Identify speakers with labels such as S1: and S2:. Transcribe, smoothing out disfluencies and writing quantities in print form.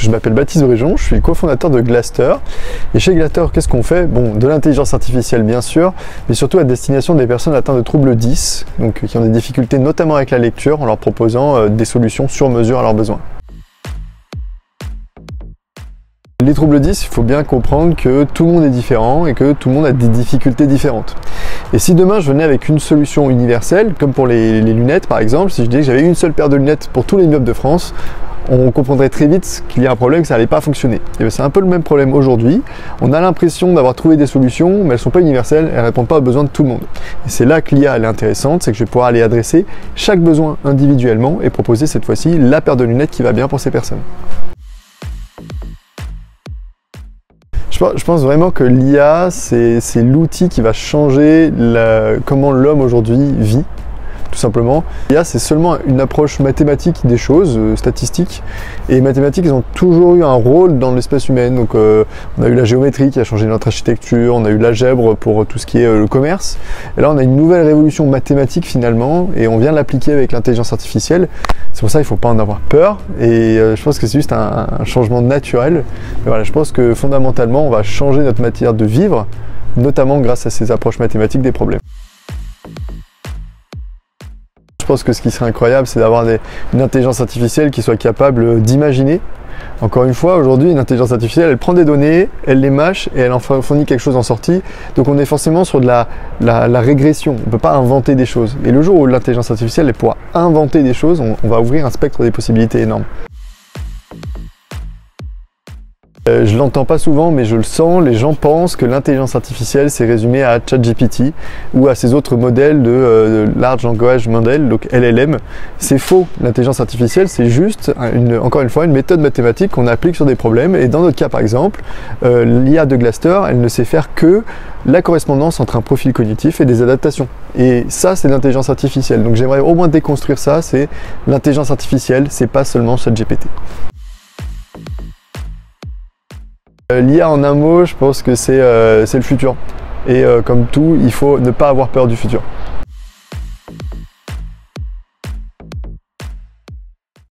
S1: je m'appelle Baptiste Bréjon, je suis le cofondateur de Glaster. Et chez Glaster, qu'est-ce qu'on fait? Bon, de l'intelligence artificielle bien sûr, mais surtout à destination des personnes atteintes de troubles 10, donc qui ont des difficultés notamment avec la lecture, en leur proposant des solutions sur mesure à leurs besoins. Les troubles 10, il faut bien comprendre que tout le monde est différent et que tout le monde a des difficultés différentes. Et si demain je venais avec une solution universelle, comme pour les lunettes par exemple, si je disais que j'avais une seule paire de lunettes pour tous les myops de France, on comprendrait très vite qu'il y a un problème, que ça n'allait pas fonctionner. Et c'est un peu le même problème aujourd'hui. On a l'impression d'avoir trouvé des solutions, mais elles ne sont pas universelles, elles ne répondent pas aux besoins de tout le monde. Et c'est là que l'IA est intéressante, c'est que je vais pouvoir aller adresser chaque besoin individuellement et proposer cette fois-ci la paire de lunettes qui va bien pour ces personnes. Je pense vraiment que l'IA, c'est l'outil qui va changer comment l'homme aujourd'hui vit, tout simplement. L'IA, c'est seulement une approche mathématique des choses, statistique. Et les mathématiques, ils ont toujours eu un rôle dans l'espèce humaine. Donc, on a eu la géométrie qui a changé notre architecture, on a eu l'algèbre pour tout ce qui est le commerce. Et là, on a une nouvelle révolution mathématique finalement, et on vient l'appliquer avec l'intelligence artificielle. C'est pour ça qu'il ne faut pas en avoir peur. Et je pense que c'est juste un changement naturel. Mais voilà, je pense que fondamentalement, on va changer notre matière de vivre, notamment grâce à ces approches mathématiques des problèmes. Je pense que ce qui serait incroyable, c'est d'avoir une intelligence artificielle qui soit capable d'imaginer. Encore une fois, aujourd'hui, une intelligence artificielle, elle prend des données, elle les mâche et elle en fournit quelque chose en sortie. Donc on est forcément sur de la régression. On ne peut pas inventer des choses. Et le jour où l'intelligence artificielle elle pourra inventer des choses, on va ouvrir un spectre des possibilités énormes. Je l'entends pas souvent, mais je le sens, les gens pensent que l'intelligence artificielle c'est résumé à ChatGPT ou à ces autres modèles de Large Language Model, donc LLM. C'est faux, l'intelligence artificielle c'est juste, encore une fois, une méthode mathématique qu'on applique sur des problèmes. Et dans notre cas par exemple, l'IA de Glaster, elle ne sait faire que la correspondance entre un profil cognitif et des adaptations. Et ça c'est l'intelligence artificielle. Donc j'aimerais au moins déconstruire ça, c'est l'intelligence artificielle, c'est pas seulement ChatGPT. L'IA en un mot, je pense que c'est le futur. Et comme tout, il faut ne pas avoir peur du futur.